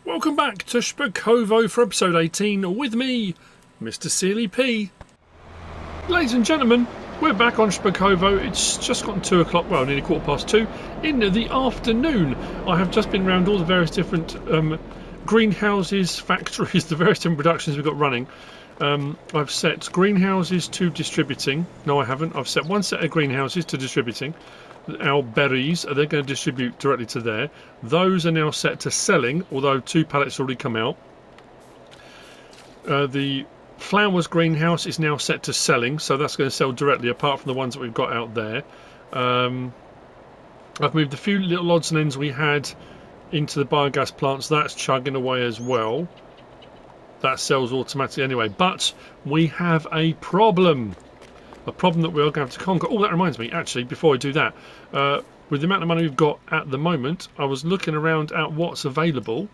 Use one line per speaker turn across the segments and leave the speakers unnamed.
Welcome back to Szpakowo for episode 18 with me, MrSealyp. Ladies and gentlemen, we're back on Szpakowo. It's just gotten 2 o'clock, well, nearly 2:15 in the afternoon. I have just been around all the various different greenhouses, factories, the various different productions we've got running. I've set greenhouses to distributing. No, I haven't. I've set one set of greenhouses to distributing. Our berries, they're going to distribute directly to there. Those are now set to selling, although 2 pallets already come out. The flowers greenhouse is now set to selling, so that's going to sell directly, apart from the ones that we've got out there. I've moved a few little odds and ends we had into the biogas plants. That's chugging away as well. That sells automatically anyway, but we have a problem. A problem that we're going to have to conquer. Oh, that reminds me, actually, before I do that, with the amount of money we've got at the moment, I was looking around at what's available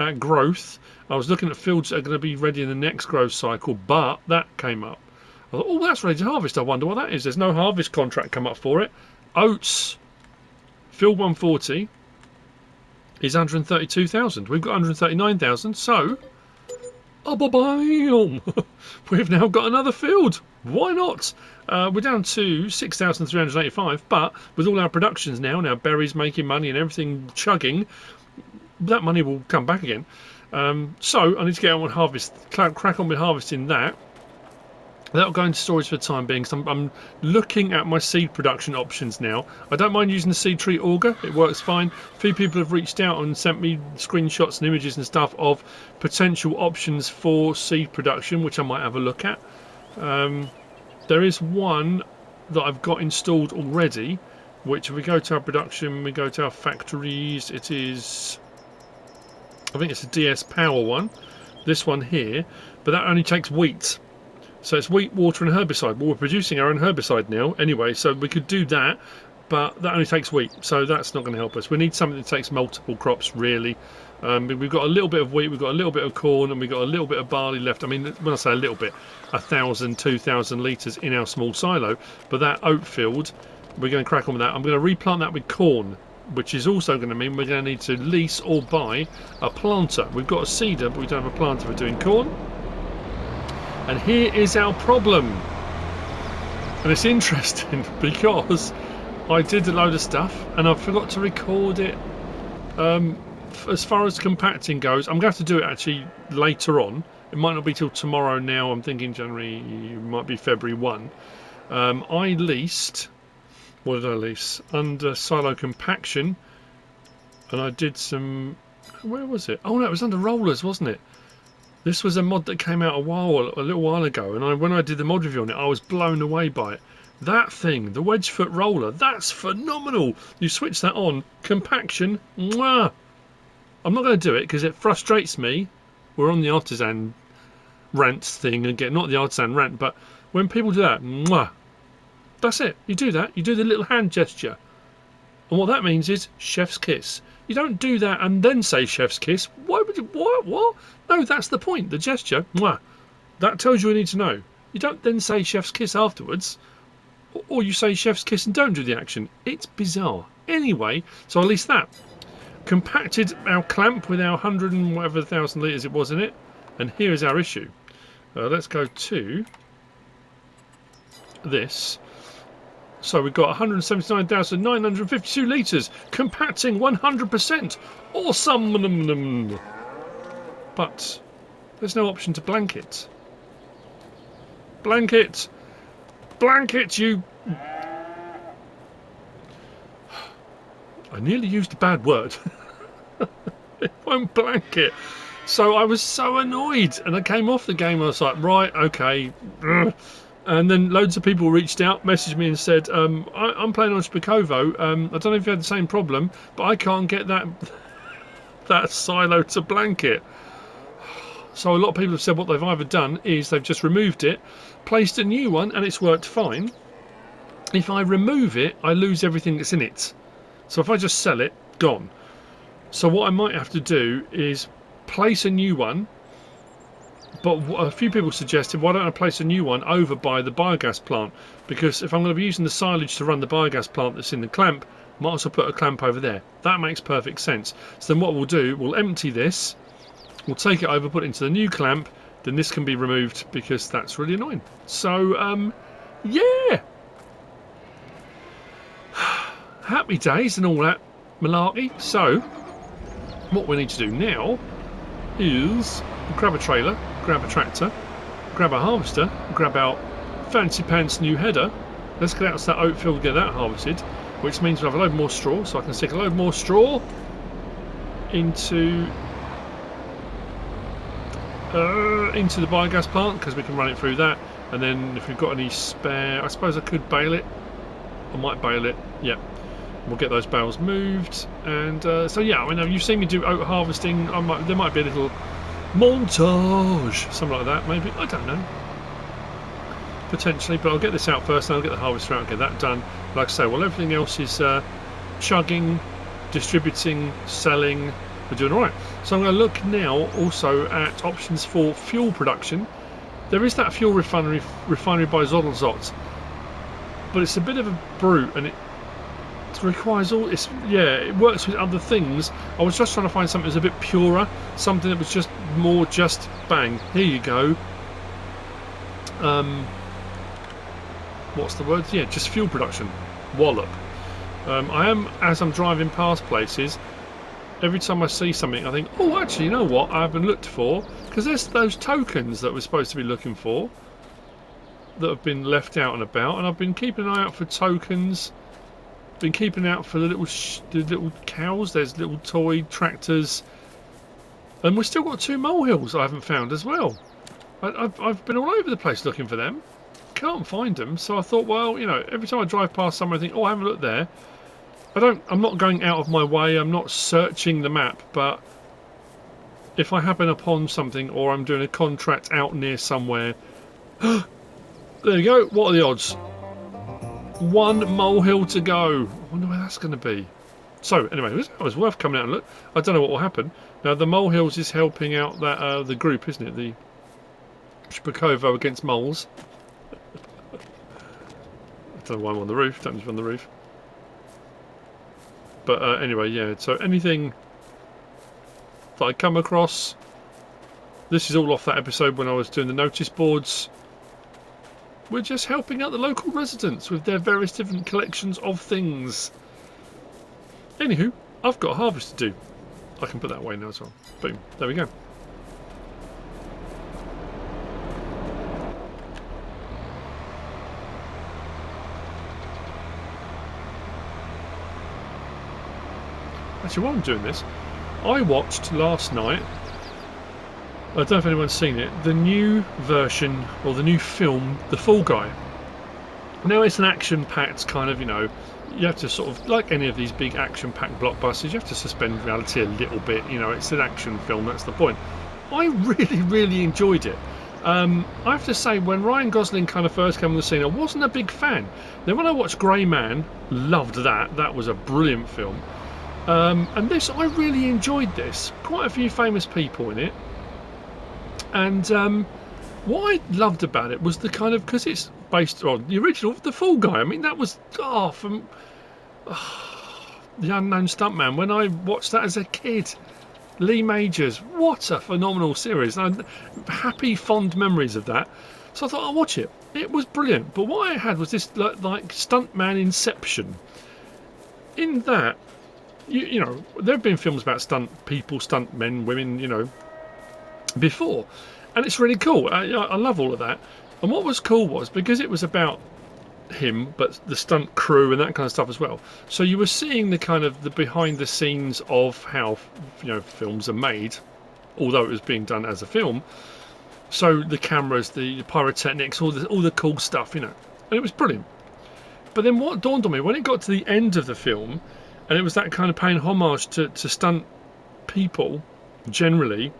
at growth. I was looking at fields that are going to be ready in the next growth cycle, but that came up. I thought, oh, that's ready to harvest. I wonder what that is. There's no harvest contract come up for it. Oats, field 140 is 132,000. We've got 139,000, so we've now got another field. Why not? We're down to 6,385, but with all our productions now, and our berries making money and everything chugging, that money will come back again. So I need to get on and harvest, crack on with harvesting that. That'll go into storage for the time being. So I'm looking at my seed production options now. I don't mind using the seed tree auger. It works fine. A few people have reached out and sent me screenshots and images and stuff of potential options for seed production, which I might have a look at. There is one that I've got installed already, which if we go to our production, we go to our factories, it is, I think it's a DS Power one, this one here, but that only takes wheat. So it's wheat, water and herbicide. Well, we're producing our own herbicide now anyway, so we could do that, but that only takes wheat, so that's not going to help us. We need something that takes multiple crops, really. We've got a little bit of wheat, we've got a little bit of corn, and we've got a little bit of barley left. I mean, when I say a little bit, 1,000, 2,000 litres in our small silo. But that oat field, we're going to crack on with that. I'm going to replant that with corn, which is also going to mean we're going to need to lease or buy a planter. We've got a seeder, but we don't have a planter for doing corn. And here is our problem. And it's interesting because I did a load of stuff and I forgot to record it. As far as compacting goes, I'm going to have to do it actually later on. It might not be till tomorrow now. I'm thinking January, it might be February 1. I leased, what did I lease? Under silo compaction. And I did some, where was it? Oh no, it was under rollers, wasn't it? This was a mod that came out a little while ago, and when I did the mod review on it, I was blown away by it. That thing, the wedge foot roller, that's phenomenal. You switch that on, compaction, mwah. I'm not going to do it because it frustrates me. We're on the artisan rant thing again, not the artisan rant, but when people do that, mwah, that's it. You do that, you do the little hand gesture. And what that means is chef's kiss. You don't do that and then say chef's kiss. Why would you? What? No, that's the point. The gesture. Mwah. That tells you what you need to know. You don't then say chef's kiss afterwards. Or you say chef's kiss and don't do the action. It's bizarre. Anyway, so at least that. Compacted our clamp with our 100 and whatever thousand litres it was in it. And here is our issue. Let's go to this. So we've got 179,952 litres, compacting 100%. Awesome! But there's no option to blanket. Blanket! Blanket, you... I nearly used a bad word. It won't blanket. So I was so annoyed, and I came off the game. I was like, right, okay. And then loads of people reached out, messaged me and said, I'm playing on Szpakowo. I don't know if you had the same problem, but I can't get that silo to blanket. So a lot of people have said what they've either done is they've just removed it, placed a new one, and it's worked fine. If I remove it, I lose everything that's in it. So if I just sell it, gone. So what I might have to do is place a new one. But a few people suggested, why don't I place a new one over by the biogas plant? Because if I'm going to be using the silage to run the biogas plant that's in the clamp, Might as well put a clamp over there. That makes perfect sense. So then what we'll do, we'll empty this, we'll take it over, put it into the new clamp, then this can be removed because that's really annoying. So, yeah! Happy days and all that malarkey. So, what we need to do now is grab a trailer, grab a tractor, grab a harvester, grab our fancy pants new header. Let's get out to that oat field and get that harvested, which means we'll have a load more straw, so I can stick a load more straw into the biogas plant because we can run it through that. And then if we've got any spare, I suppose I could bale it. I might bale it. Yep. We'll get those bales moved, and so yeah, I mean, you've seen me do oat harvesting. There might be a little montage, something like that, maybe. I don't know, potentially. But I'll get this out first, and I'll get the harvester out and get that done. Like I say, well, everything else is chugging, distributing, selling. We're doing all right. So I'm going to look now also at options for fuel production. There is that fuel refinery by Zodelzot, but it's a bit of a brute, and it requires all it works with other things. I was just trying to find something that's a bit purer, something that was just more just bang, here you go. What's the word? Yeah, just fuel production. Wallop. I am, as I'm driving past places, every time I see something I think, oh, actually, you know what, I haven't looked for, because there's those tokens that we're supposed to be looking for that have been left out and about, and I've been keeping an eye out for tokens. Been keeping out for the little cows. There's little toy tractors, and we've still got 2 molehills I haven't found as well. I've been all over the place looking for them, can't find them. So I thought, well, you know, every time I drive past somewhere, I think, oh, I haven't looked there. I'm not going out of my way. I'm not searching the map, but if I happen upon something, or I'm doing a contract out near somewhere, there you go. What are the odds? 1 molehill to go. I wonder where that's going to be. So anyway, it was worth coming out and look. I don't know what will happen. Now the molehills is helping out that the group, isn't it? The Szpakowo against moles. I don't know why I'm on the roof. Don't need to be on the roof. But anyway, yeah. So anything that I come across, this is all off that episode when I was doing the notice boards. We're just helping out the local residents with their various different collections of things. Anywho, I've got a harvest to do. I can put that away now as well. Boom. There we go. Actually, while I'm doing this, I watched last night, I don't know if anyone's seen it, the new version, or the new film, The Fall Guy. Now it's an action-packed kind of, you know, you have to sort of, like any of these big action-packed blockbusters, you have to suspend reality a little bit, you know, it's an action film, that's the point. I really, really enjoyed it. I have to say, when Ryan Gosling kind of first came on the scene, I wasn't a big fan. Then when I watched Grey Man, loved that. That was a brilliant film. And this, I really enjoyed this. Quite a few famous people in it. And what I loved about it was the kind of, because it's based on the original The Fall Guy. I mean, that was from The Unknown Stuntman. When I watched that as a kid, Lee Majors, what a phenomenal series. I happy, fond memories of that. So I thought I'll watch it. It was brilliant. But what I had was this like stuntman inception. In that, you know, there have been films about stunt people, stunt men, women, you know, before, and it's really cool. I love all of that. And what was cool was, because it was about him, but the stunt crew and that kind of stuff as well, so you were seeing the kind of the behind the scenes of how, you know, films are made, although it was being done as a film. So the cameras, the pyrotechnics, all the cool stuff, you know, and it was brilliant. But then what dawned on me when it got to the end of the film, and it was that kind of paying homage to stunt people generally,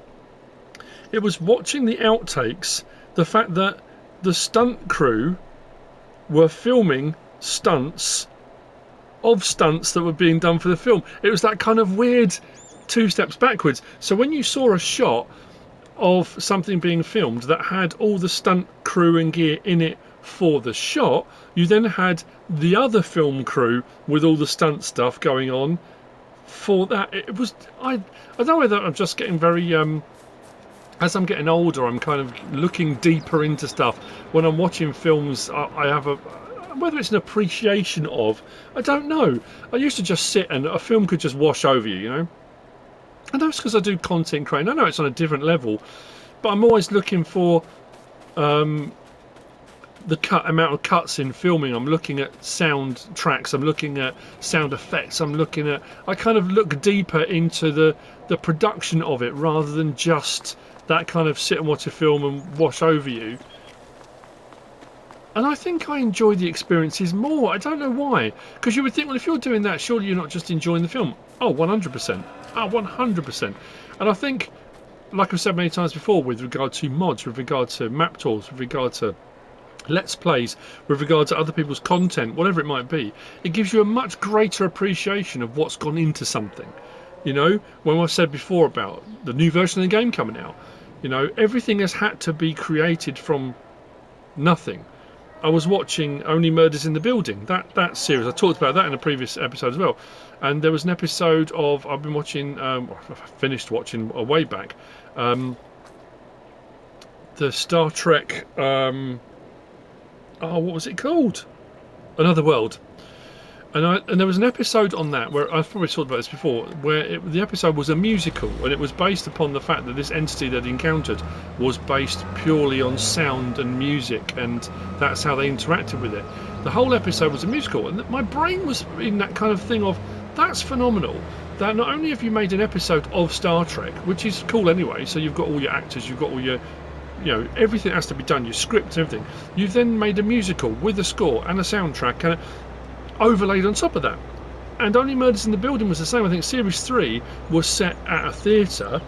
it was watching the outtakes, the fact that the stunt crew were filming stunts of stunts that were being done for the film. It was that kind of weird 2 steps backwards. So when you saw a shot of something being filmed that had all the stunt crew and gear in it for the shot. You then had the other film crew with all the stunt stuff going on for that. It was, I don't know whether I'm just getting very as I'm getting older, I'm kind of looking deeper into stuff. When I'm watching films, I have a, whether it's an appreciation of, I don't know. I used to just sit and a film could just wash over you, you know. And that's because I do content creating. I know it's on a different level, but I'm always looking for the amount of cuts in filming. I'm looking at sound tracks, I'm looking at sound effects, I kind of look deeper into the production of it rather than just that kind of sit and watch a film and wash over you. And I think I enjoy the experiences more. I don't know why, because you would think, well, if you're doing that, surely you're not just enjoying the film. Oh, 100%. Oh, 100%. And I think, like I've said many times before, with regard to mods, with regard to map tours, with regard to Let's Plays, with regard to other people's content, whatever it might be, it gives you a much greater appreciation of what's gone into something. You know, when I said before about the new version of the game coming out, you know, everything has had to be created from nothing. I was watching Only Murders in the Building, that series. I talked about that in a previous episode as well. And there was an episode of, I've been watching, I finished watching a way back, the Star Trek, what was it called? Another World. And there was an episode on that where I've probably talked about this before, where the episode was a musical, and it was based upon the fact that this entity that encountered was based purely on sound and music, and that's how they interacted with it. The whole episode was a musical, and my brain was in that kind of thing of, that's phenomenal. That not only have you made an episode of Star Trek, which is cool anyway, so you've got all your actors, you've got all your, you know, everything has to be done, your script and everything. You've then made a musical with a score and a soundtrack and overlaid on top of that. And Only Murders in the Building was the same. I think Series 3 was set at a theatre,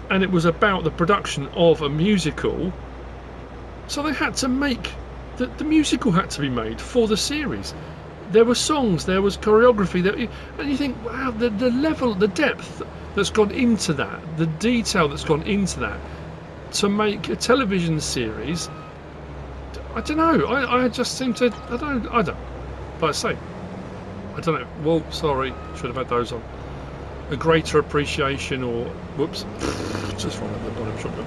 and it was about the production of a musical. So they had to make the musical had to be made for the series. There were songs, there was choreography, and you think, wow, the level, the depth that's gone into that, the detail that's gone into that to make a television series. I don't know. I just seem to. I don't. Like I say, I don't know. Well, sorry, should have had those on. A greater appreciation, or whoops, just wrong at the bottom shotgun.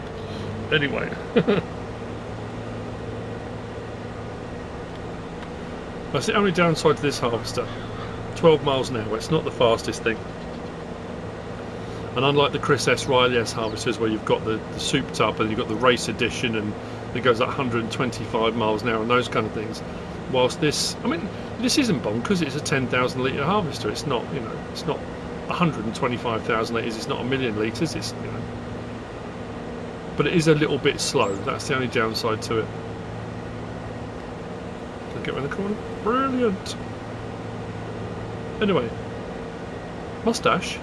Anyway, that's the only downside to this harvester. 12 miles an hour. It's not the fastest thing. And unlike the Chris S. Riley S harvesters, where you've got the souped up and you've got the race edition and it goes at 125 miles an hour and those kind of things. Whilst this, I mean, this isn't bonkers. It's a 10,000 litre harvester. It's not, you know, it's not 125,000 litres. It's not a million litres. It's, you know, but it is a little bit slow. That's the only downside to it. Can I get around the corner? Brilliant. Anyway, mustache.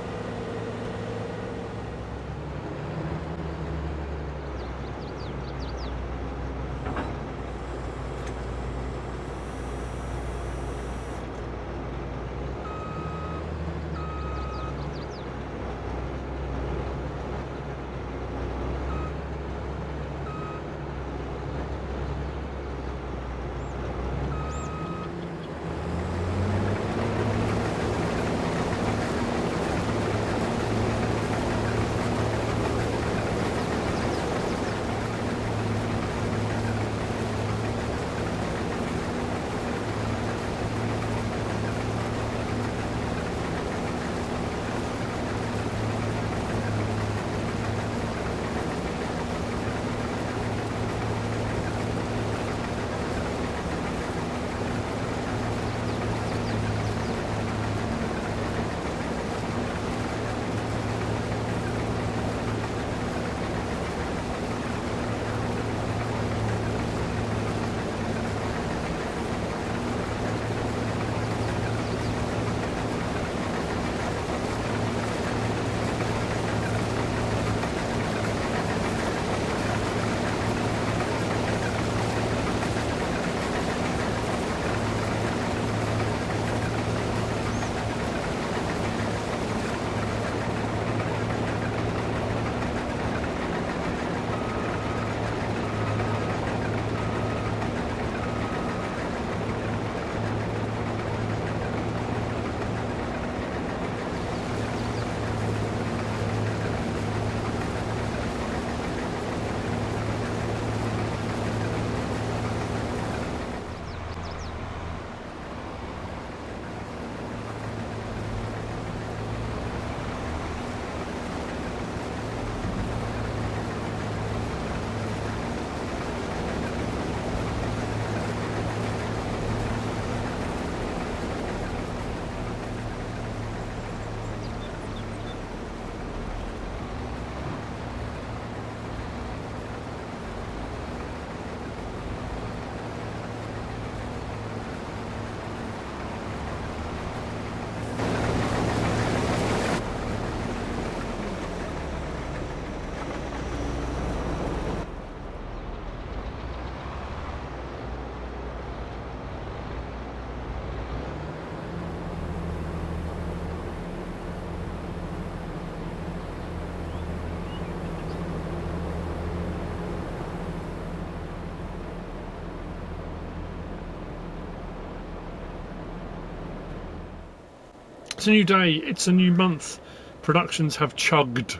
It's a new day, it's a new month. Productions have chugged.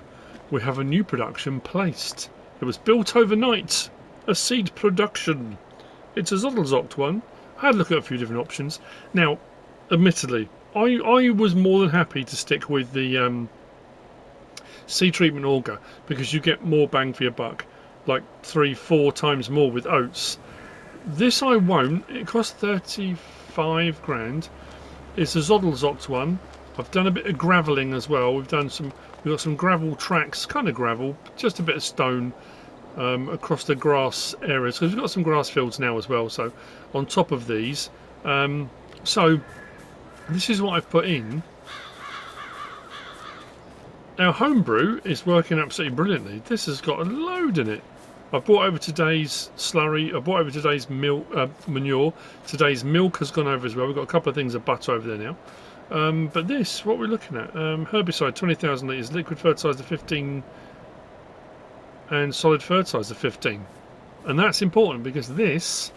We have a new production placed. It was built overnight. A seed production. It's a Zottlezocht one. I had a look at a few different options. Now, admittedly, I was more than happy to stick with the seed treatment auger because you get more bang for your buck, like 3-4 times more with oats. This I won't. It costs 35 grand. It's a Zottlezocht one. I've done a bit of gravelling as well. We've got some gravel tracks, kind of gravel, just a bit of stone across the grass areas because we've got some grass fields now as well. So on top of these, so this is what I've put in. Our homebrew is working absolutely brilliantly. This has got a load in it. I've brought over today's slurry. I brought over today's milk, manure. Today's milk has gone over as well. We've got a couple of things of butter over there now. But this, what we're looking at, herbicide 20,000 litres, liquid fertiliser 15, and solid fertiliser 15. And that's important because this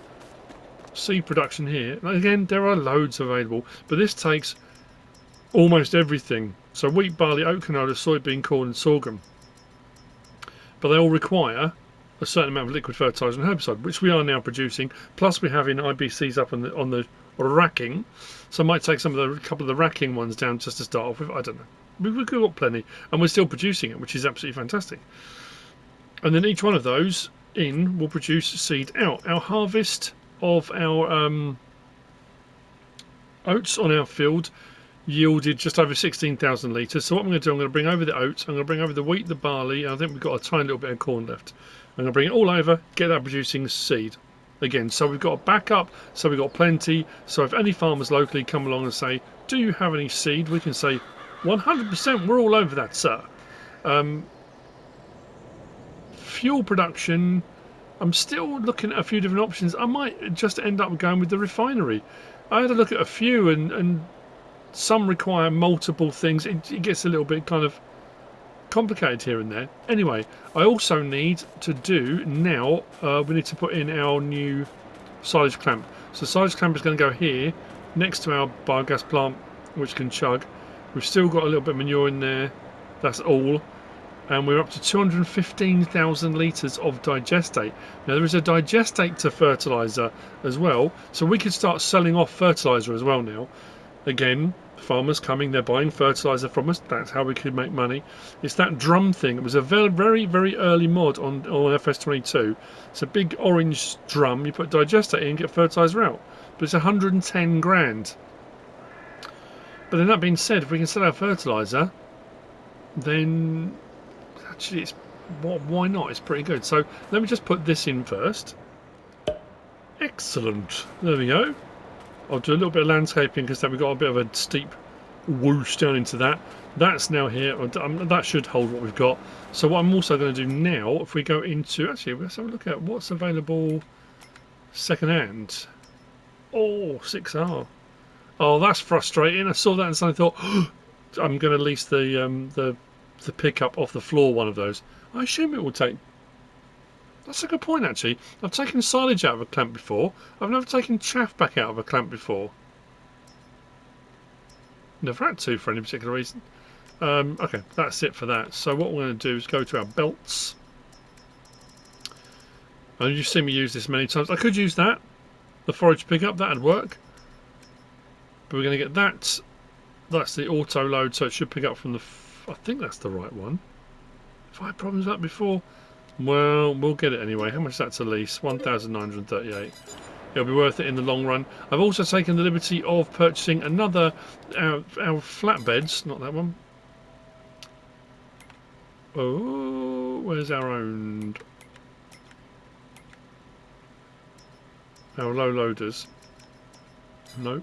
seed production here, again, there are loads available, but this takes almost everything. So wheat, barley, oat, canola, soybean, corn and sorghum. But they all require a certain amount of liquid fertiliser and herbicide, which we are now producing. Plus we're having IBCs up on the racking, so I might take a couple of the racking ones down just to start off with. I don't know. We've got plenty, and we're still producing it, which is absolutely fantastic. And then each one of those in will produce seed out. Our harvest of our oats on our field yielded just over 16,000 litres. So what I'm going to do, I'm going to bring over the oats, I'm going to bring over the wheat, the barley, and I think we've got a tiny little bit of corn left. I'm going to bring it all over, get that producing seed again. So we've got a backup, so we've got plenty. So if any farmers locally come along and say, do you have any seed? We can say 100%, we're all over that, sir. Fuel production, I'm still looking at a few different options. I might just end up going with the refinery. I had a look at a few and some require multiple things. It gets a little bit kind of complicated here and there. Anyway, I also need to do now, we need to put in our new silage clamp. So silage clamp is going to go here next to our biogas plant, which can chug. We've still got a little bit of manure in there. That's all. And we're up to 215,000 litres of digestate. Now there is a digestate to fertiliser as well, so we could start selling off fertiliser as well now. Again, farmers coming, they're buying fertiliser from us. That's how we could make money. It's that drum thing. It was a very, very early mod on FS22. It's a big orange drum. You put digestate in and get fertiliser out. But it's 110 grand. But then that being said, if we can sell our fertiliser, then actually it's why not? It's pretty good. So let me just put this in first. Excellent. There we go. I'll do a little bit of landscaping because then we've got a bit of a steep whoosh down into that. That's now here. That should hold what we've got. So what I'm also going to do now, if we go into, actually let's have a look at what's available second hand. Oh, 6R. Oh, that's frustrating. I saw that and suddenly thought, oh, I'm going to lease the pickup off the floor one of those. I assume it will take. That's a good point, actually. I've taken silage out of a clamp before. I've never taken chaff back out of a clamp before. Never had to for any particular reason. Okay, that's it for that. So what we're going to do is go to our belts. And you've seen me use this many times. I could use that, the forage pickup, that'd work. But we're going to get that. That's the auto load, so it should pick up from the. I think that's the right one. Have I had problems with that before? Well, we'll get it anyway. How much is that to lease? 1,938. It'll be worth it in the long run. I've also taken the liberty of purchasing another our flatbeds. Not that one. Oh, where's our own? Our low loaders. No.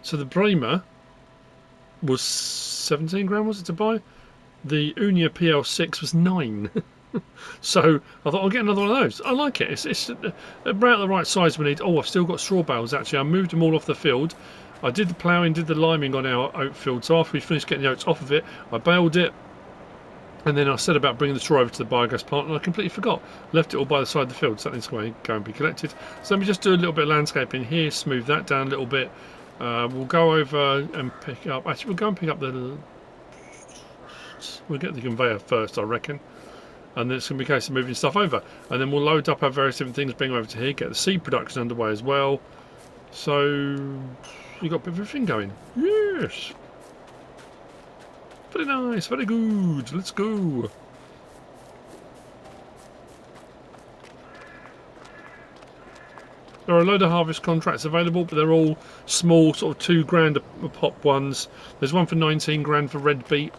So the Bremer was 17 grand, was it, to buy? The Unia PL6 was 9. So I thought I'll get another one of those. I like it. It's about the right size we need. Oh, I've still got straw bales actually. I moved them all off the field. I did the ploughing, did the liming on our oat field. So after we finished getting the oats off of it, I baled it. And then I said about bringing the straw over to the biogas plant, and I completely forgot. Left it all by the side of the field, so that needs to go and be collected. So let me just do a little bit of landscaping here, smooth that down a little bit. We'll go over and pick up. Actually, we'll go and pick up the. We'll get the conveyor first, I reckon, and then it's going to be a case of moving stuff over, and then we'll load up our various different things, bring them over to here, get the seed production underway as well. So you got a bit of everything going. Yes, very nice, very good. Let's go. There are a load of harvest contracts available, but they're all small, sort of £2 a pop ones. There's one for 19 grand for red beet.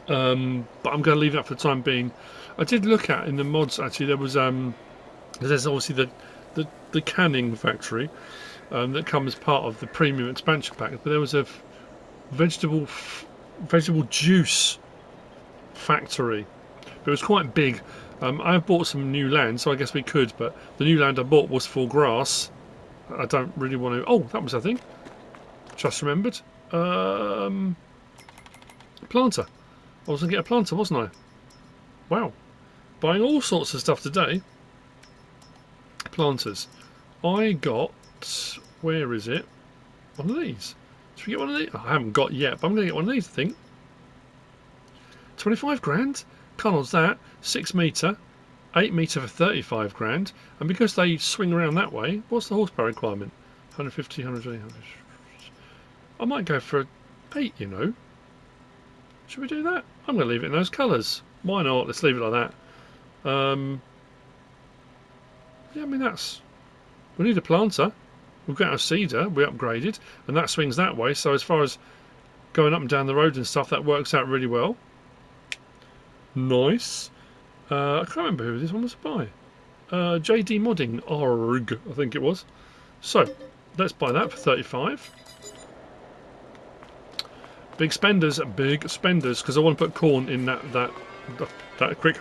But I'm going to leave that for the time being. I did look at in the mods actually. There was there's obviously the canning factory that comes part of the premium expansion pack, but there was a vegetable juice factory. It was quite big. I've bought some new land, so I guess we could, but the new land I bought was for grass. I don't really want to. Oh, that was a thing. Just remembered. Planter. I was going to get a planter, wasn't I? Wow. Buying all sorts of stuff today. Planters. I got... Where is it? One of these. Should we get one of these? I haven't got yet, but I'm going to get one of these, I think. 25 grand? Connell's that. 6 metre. 8 metre for 35 grand. And because they swing around that way, what's the horsepower requirement? 150, 120, 100. I might go for 8, you know. Should we do that? I'm going to leave it in those colours. Why not? Let's leave it like that. Yeah, I mean that's... We need a planter. We've got our seeder. We upgraded. And that swings that way. So as far as going up and down the road and stuff, that works out really well. Nice. I can't remember who this one was by. JD Modding. Org, I think it was. So, let's buy that for 35. Big spenders, because I want to put corn in that quick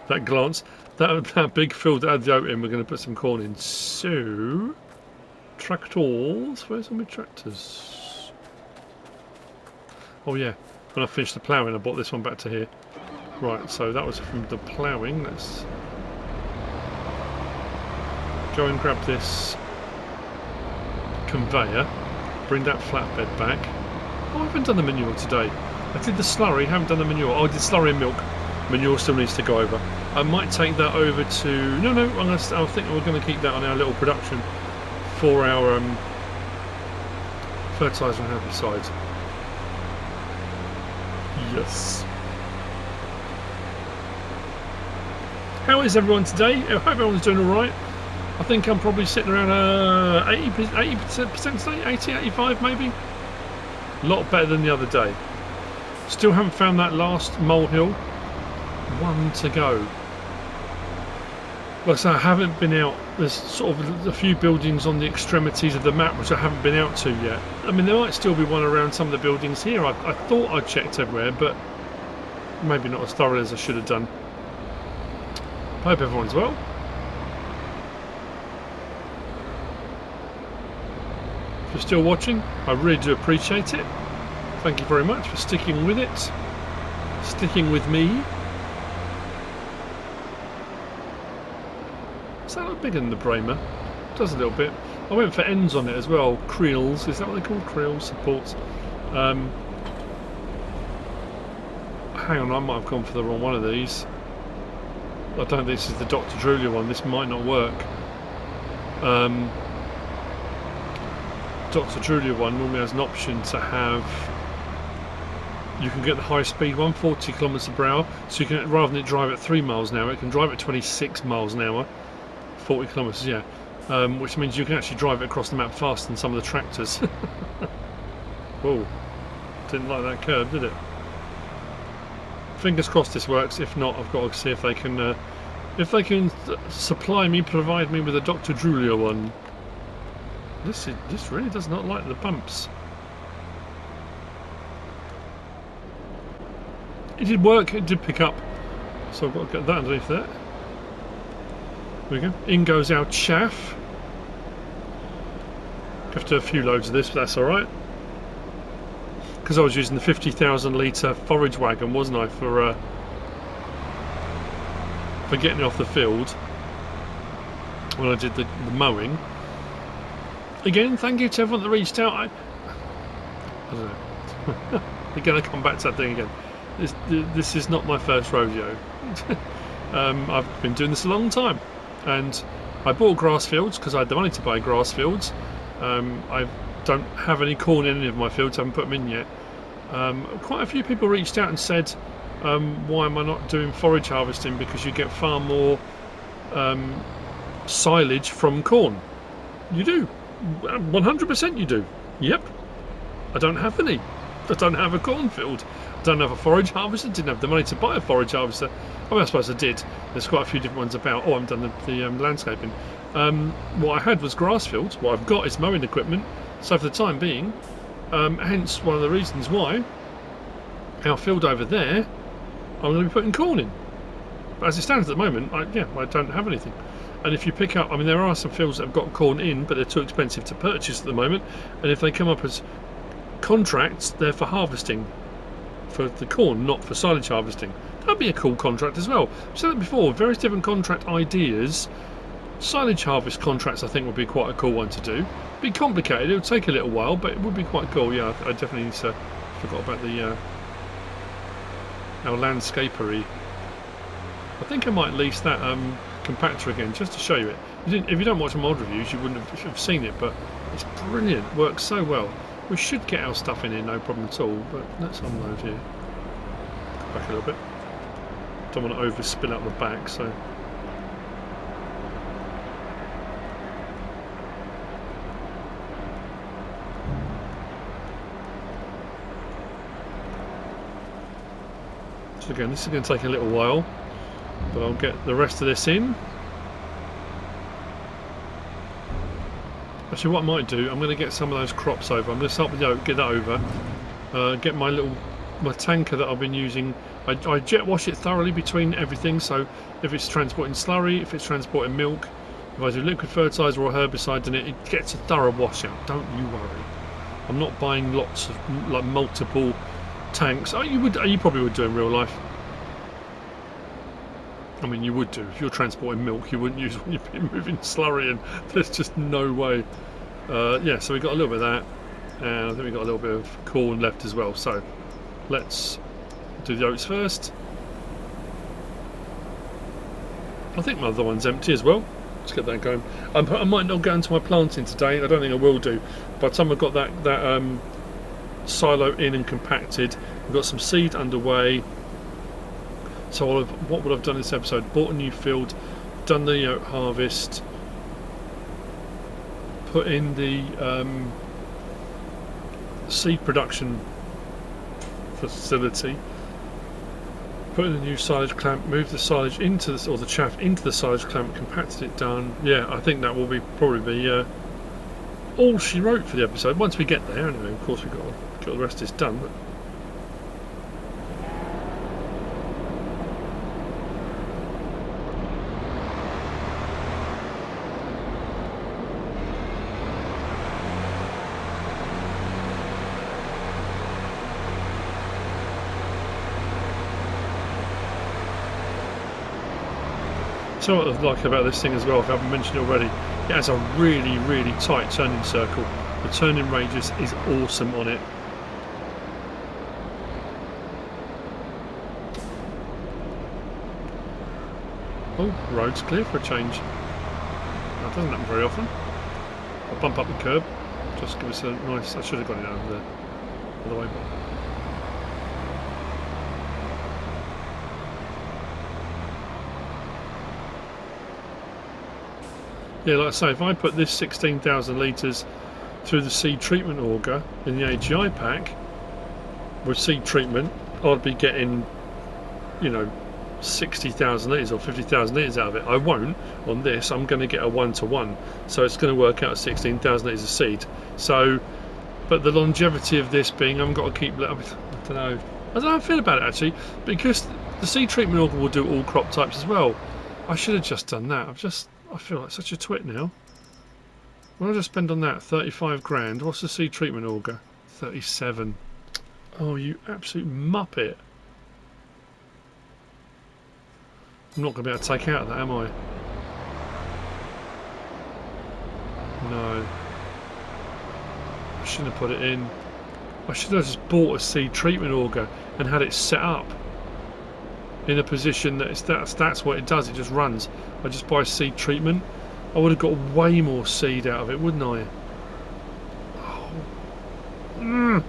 that glance, that big field that had the oat in. We're going to put some corn in. So, tractors. Where's all my tractors? Oh yeah, when I finished the ploughing, I brought this one back to here. Right, so that was from the ploughing. Let's go and grab this conveyor. Bring that flatbed back. Oh, I haven't done the manure today. I did the slurry, haven't done the manure. Oh, I did slurry and milk. Manure still needs to go over. I might take that over to... No, I think we're going to keep that on our little production for our fertiliser and herbicides. Yes. How is everyone today? I hope everyone's doing alright. I think I'm probably sitting around 80% today, 80, 85 maybe. A lot better than the other day. Still haven't found that last molehill. One to go. Like I say, I haven't been out. There's sort of a few buildings on the extremities of the map which I haven't been out to yet. I mean, there might still be one around some of the buildings here. I thought I checked everywhere, but maybe not as thoroughly as I should have done. I hope everyone's well. If you're still watching, I really do appreciate it. Thank you very much for sticking with it. Sticking with me. Does that look bigger than the Bremer? It does a little bit. I went for ends on it as well. Creels, is that what they're called? Creels, supports. Hang on, I might have gone for the wrong one of these. I don't think this is the Dr. Drulia one. This might not work. Dr. Drulia one normally has an option to have... You can get the high speed one, 40 kilometers per hour. So you can, rather than it drive at 3 miles an hour, it can drive at 26 miles an hour. 40 kilometers, yeah. Which means you can actually drive it across the map faster than some of the tractors. Whoa. Didn't like that curve, did it? Fingers crossed this works. If not, I've got to see if they can supply me, provide me with a Dr. Drulia one. This really does not like the bumps. It did work. It did pick up. So I've got to get that underneath there. There we go. In goes our chaff. Have to do a few loads of this, but that's all right. Because I was using the 50,000 litre forage wagon, wasn't I, for getting it off the field when I did the mowing. Again, thank you to everyone that reached out. I don't know. We're going to come back to that thing again. This is not my first rodeo. I've been doing this a long time, and I bought grass fields because I had the money to buy grass fields. I don't have any corn in any of my fields, haven't put them in yet. Quite a few people reached out and said, why am I not doing forage harvesting, because you get far more silage from corn. You do, 100% you do. Yep. I don't have any. I don't have a cornfield. I don't have a forage harvester. Didn't have the money to buy a forage harvester. I mean, I suppose I did. There's quite a few different ones about. Oh, I haven't done the landscaping. What I had was grass fields. What I've got is mowing equipment. So for the time being, hence one of the reasons why our field over there, I'm going to be putting corn in. But as it stands at the moment, I don't have anything. And if you pick up, I mean, there are some fields that have got corn in, but they're too expensive to purchase at the moment. And if they come up as contracts, they're for harvesting for the corn, not for silage harvesting. That'd be a cool contract as well. I've said that before, various different contract ideas. Silage harvest contracts I think would be quite a cool one to do. Be complicated, it would take a little while, but it would be quite cool. Yeah, I definitely need to, forgot about the our landscapery. I think I might lease that compactor again just to show you it. If you don't watch my mod reviews, you wouldn't have seen it, but it's brilliant, works so well. We should get our stuff in here, no problem at all, but let's unload here. Go back a little bit. Don't want to overspill out the back, so. So again, this is going to take a little while, but I'll get the rest of this in. Actually, what I might do, I'm going to get some of those crops over. I'm going to start with get that over. Get my tanker that I've been using. I jet wash it thoroughly between everything. So if it's transporting slurry, if it's transporting milk, if I do liquid fertilizer or herbicide in it, it gets a thorough wash out. Don't you worry. I'm not buying lots of multiple tanks. Oh, you probably would do in real life. I mean, you would do. If you're transporting milk, you wouldn't use when you've been moving slurry, and there's just no way. Yeah, so we got a little bit of that, and I think we got a little bit of corn left as well. So let's do the oats first. I think my other one's empty as well. Let's get that going. I might not go into my planting today. I don't think I will do. By the time I've got that silo in and compacted, we've got some seed underway. So what would I've done in this episode? Bought a new field, done the oat harvest, put in the seed production facility, put in a new silage clamp, moved the silage into the, or the chaff into the silage clamp, compacted it done. Yeah, I think that will probably be all she wrote for the episode. Once we get there, anyway, of course we've got to get the rest of this done. But so what I like about this thing as well, if I haven't mentioned it already, it has a really, really tight turning circle. The turning radius is awesome on it. Oh, road's clear for a change. That doesn't happen very often. I'll bump up the curb, just give us a nice. I should have got it out of the other way. Yeah, like I say, if I put this 16,000 litres through the seed treatment auger in the AGI pack with seed treatment, I'd be getting, 60,000 litres or 50,000 litres out of it. I won't on this. I'm going to get a 1-to-1, so it's going to work out 16,000 litres of seed. So, but the longevity of this being, I've got to keep. I don't know how I feel about it actually, because the seed treatment auger will do all crop types as well. I should have just done that. I feel like such a twit now. What did I just spend on that? 35 grand. What's the seed treatment auger? 37. Oh, you absolute muppet. I'm not going to be able to take out of that, am I? No. shouldn't have put it in. I should have just bought a seed treatment auger and had it set up in a position that that's what it does. It just runs. I just buy seed treatment. I would have got way more seed out of it, wouldn't I? Oh. Mm.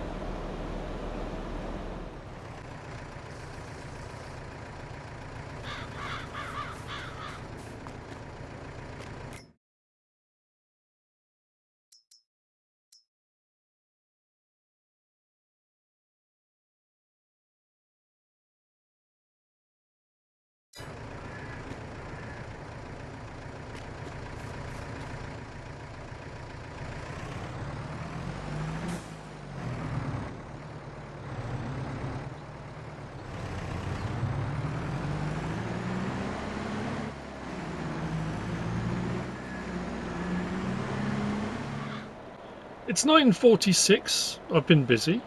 It's 9:46. I've been busy.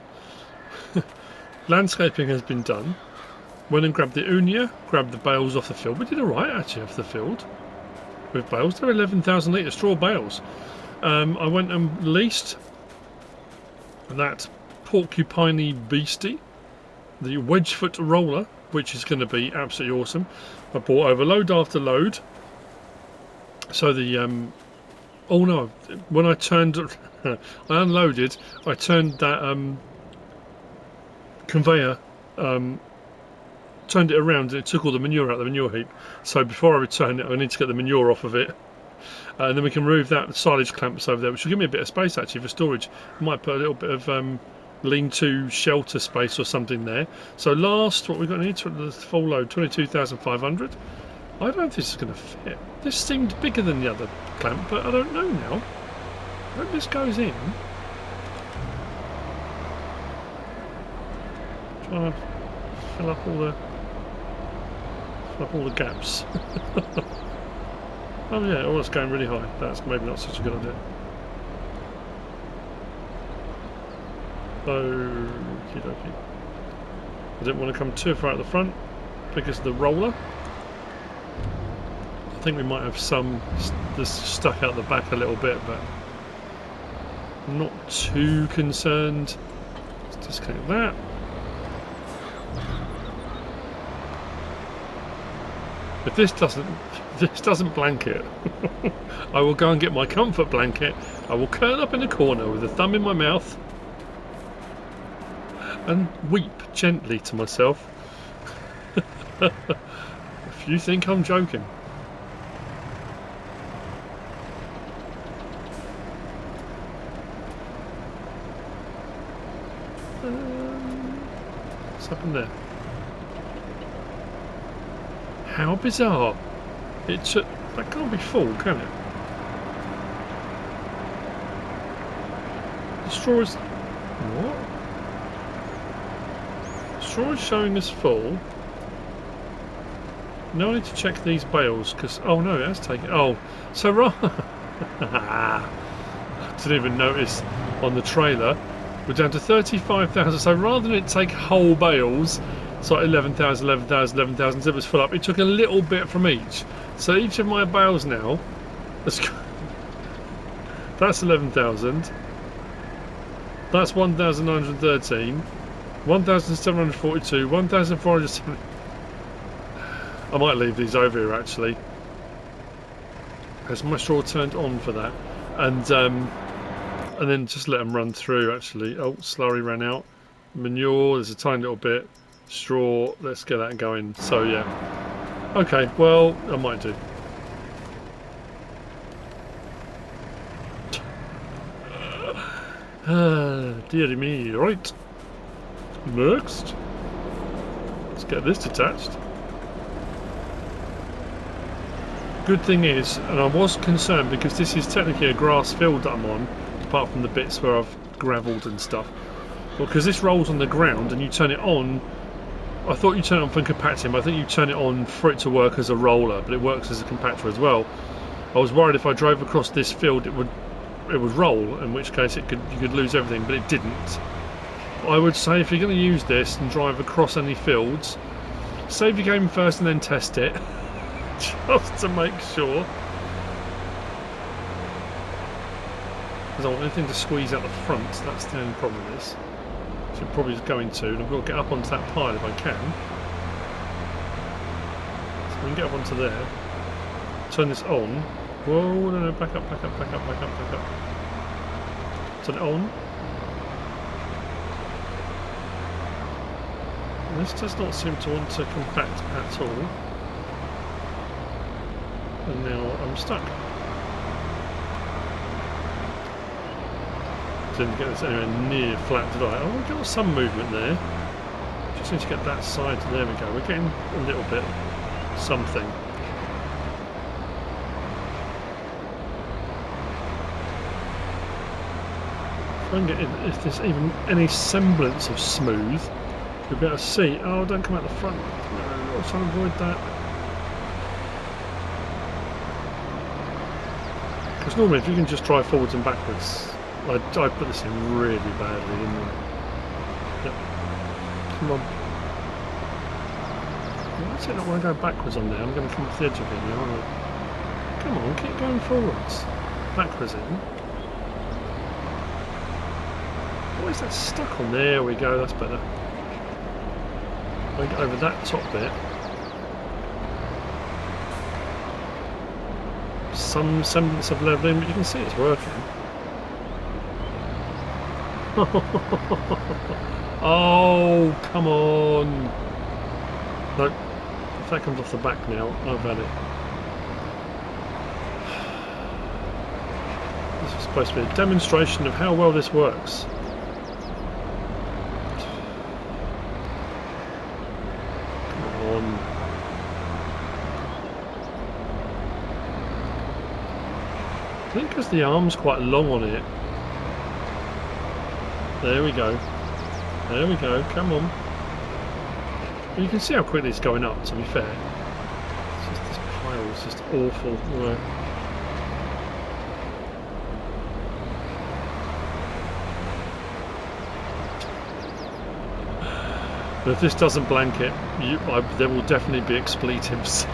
Landscaping has been done. Went and grabbed the Unia, grabbed the bales off the field. We did alright actually off the field with bales. They're 11,000 litre straw bales. I went and leased that porcupiney beastie, the Wedgefoot roller, which is going to be absolutely awesome. I bought over load after load. So the oh no, when I turned I unloaded, I turned that conveyor, turned it around and it took all the manure out of the manure heap. So before I return it, I need to get the manure off of it. And then we can remove that silage clamps over there, which will give me a bit of space actually for storage. I might put a little bit of lean-to shelter space or something there. So last, what we got here, the full load, 22,500. I don't know if this is going to fit. This seemed bigger than the other clamp, but I don't know now. I hope this goes in. Trying to fill up all the gaps. Oh yeah, oh, it's going really high. That's maybe not such a good idea. Okie dokie. I didn't want to come too far at the front because of the roller. I think we might have some that's stuck out the back a little bit, but I'm not too concerned. Let's disconnect that. If this doesn't blanket, I will go and get my comfort blanket. I will curl up in a corner with a thumb in my mouth and weep gently to myself. If you think I'm joking. What's happened there? How bizarre. It took... That can't be full, can it? The straw is... What? The straw is showing us full. Now I need to check these bales, because... Oh no, it has taken... Oh, so I didn't even notice on the trailer. We're down to 35,000, so rather than it take whole bales... It's like 11,000, 11,000, 11,000, so it was full up. It took a little bit from each. So each of my bales now, that's 11,000. That's 1,913. 1,742. 1,470. I might leave these over here actually. Has my straw turned on for that? And then just let them run through actually. Oh, slurry ran out. Manure, there's a tiny little bit. Straw, let's get that going. So yeah, okay, well I might do. Dearie me. Right, next let's get this detached. Good thing is, and I was concerned because this is technically a grass field that I'm on, apart from the bits where I've gravelled and stuff. Well, because this rolls on the ground and you turn it on, I thought you turn it on for compacting, but I think you turn it on for it to work as a roller, but it works as a compactor as well. I was worried if I drove across this field it would roll, in which case you could lose everything, but it didn't. I would say if you're going to use this and drive across any fields, save your game first and then test it, just to make sure. Because I want anything to squeeze out the front. That's the only problem with this. So it probably is going to, and I've got to get up onto that pile if I can. So we can get up onto there. Turn this on. Whoa, no, back up, back up, back up, back up, back up. Turn it on. And this does not seem to want to compact at all. And now I'm stuck. Didn't get this anywhere near flat, did I? Oh, we've got some movement there. Just need to get that side. There we go. We're getting a little bit something. If I can get in, if there's even any semblance of smooth, you'll be able to see. Oh, don't come out the front. No, I was trying to avoid that. Because normally, if you can just drive forwards and backwards. I put this in really badly, didn't I? Yep. Come on. Why is it not want to go backwards on there? I'm going to come off the edge of it now, aren't I? Come on, keep going forwards. Backwards in. Why is that stuck on? There we go, that's better. I get over that top bit. Some semblance of levelling, but you can see it's working. Oh, come on. No, if that comes off the back now, I've had it. This is supposed to be a demonstration of how well this works. Come on. I think because the arm's quite long on it. There we go. There we go. Come on. Well, you can see how quickly it's going up, to be fair. It's just, this pile is just awful. Right. But if this doesn't blanket, there will definitely be expletives.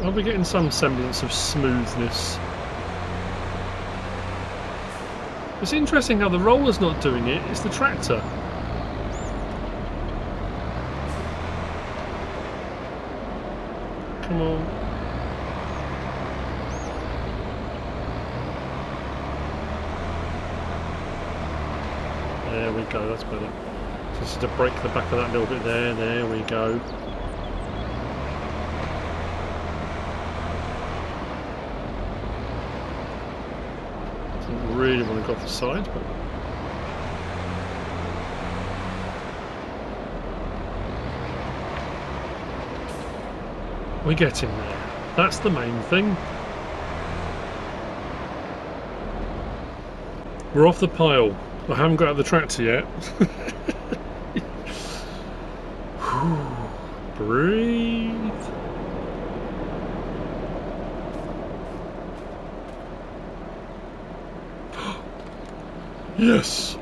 I'll be getting some semblance of smoothness. It's interesting how the roller's not doing it, it's the tractor. Come on. There we go, that's better. Just to break the back of that little bit there, there we go. Really want to go off the side, but we're getting there. That's the main thing. We're off the pile. I haven't got out the tractor yet. Breathe. Yes!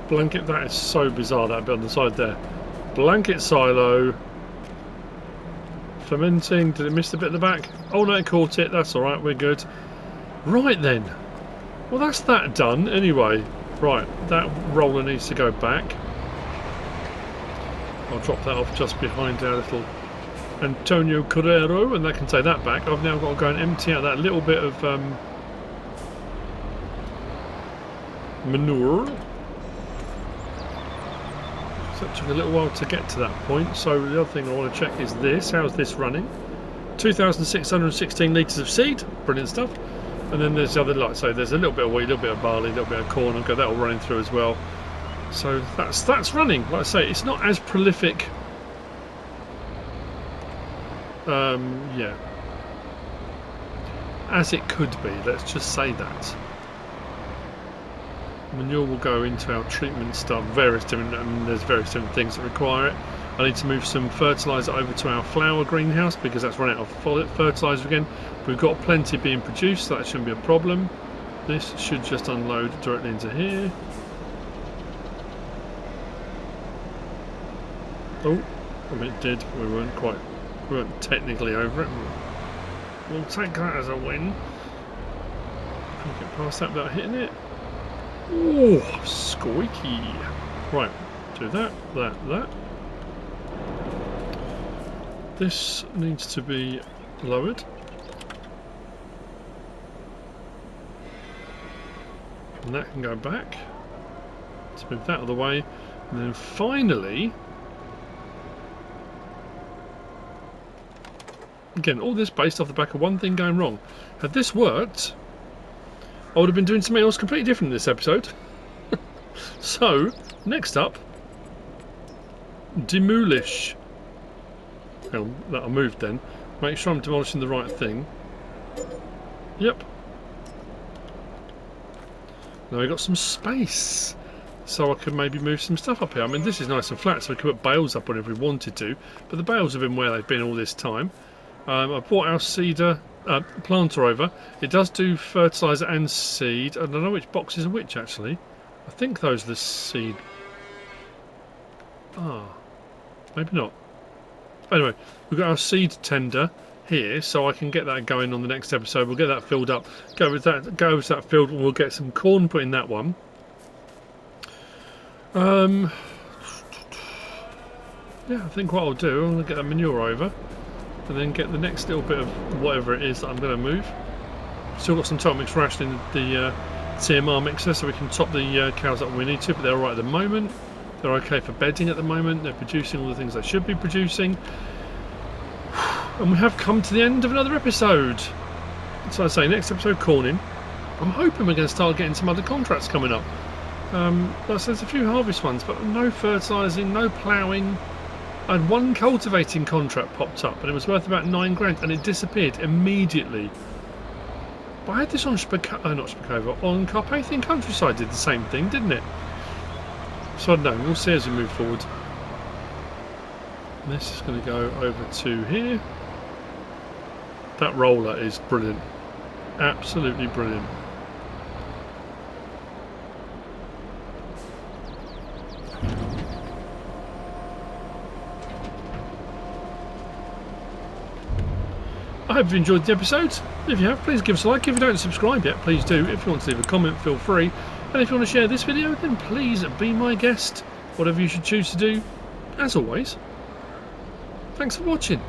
Blanket, that is so bizarre, that bit on the side there. Blanket silo. Fermenting, did it miss the bit at the back? Oh no, it caught it, that's alright, we're good. Right then. Well, that's that done anyway. Right, that roller needs to go back. I'll drop that off just behind our little Antonio Carrero, and that can take that back. I've now got to go and empty out that little bit of manure. So it took a little while to get to that point. So the other thing I want to check is this. How's this running? 2,616 litres of seed. Brilliant stuff. And then there's the other, like so there's a little bit of wheat, a little bit of barley, a little bit of corn. I've got that all running through as well. So that's running. Like I say, it's not as prolific. Yeah, as it could be. Let's just say that. Manure will go into our treatment stuff. There's various different things that require it. I need to move some fertiliser over to our flower greenhouse because that's run out of fertiliser again. We've got plenty being produced, so that shouldn't be a problem. This should just unload directly into here. Oh, I mean it did. We weren't technically over it. We'll take that as a win. Can't get past that without hitting it. Oh, squeaky. Right, do that, that. This needs to be lowered. And that can go back. Let's move that out of the way. And then finally, again, all this based off the back of one thing going wrong. Had this worked, I would have been doing something else completely different in this episode. So, next up, demolish. Oh, that'll move then. Make sure I'm demolishing the right thing. Yep. Now we've got some space, so I could maybe move some stuff up here. I mean, this is nice and flat, so we could put bales up whenever we wanted to, but the bales have been where they've been all this time. I've brought our seeder planter over. It does do fertiliser and seed. I don't know which boxes are which, actually. I think those are the seed. Ah, maybe not. Anyway, we've got our seed tender here, so I can get that going on the next episode. We'll get that filled up, go over to that field, and we'll get some corn put in that one. Yeah, I think what I'll do, I'm going to get that manure over, and then get the next little bit of whatever it is that I'm going to move. Still got some top mix ration in the TMR mixer, so we can top the cows up when we need to, but they're alright at the moment. They're okay for bedding at the moment. They're producing all the things they should be producing. And we have come to the end of another episode. So I say, next episode, corning. I'm hoping we're going to start getting some other contracts coming up. Like I said, there's a few harvest ones, but no fertilising, no ploughing. I had one cultivating contract popped up, and it was worth about 9 grand, and it disappeared immediately. But I had this on Szpakowo, on Carpathian Countryside did the same thing, didn't it? So I don't know, we'll see as we move forward. This is going to go over to here. That roller is brilliant. Absolutely brilliant. I hope you enjoyed the episode. If you have, please give us a like. If you don't subscribe yet, please do. If you want to leave a comment, feel free. And if you want to share this video, then please be my guest. Whatever you should choose to do, as always. Thanks for watching.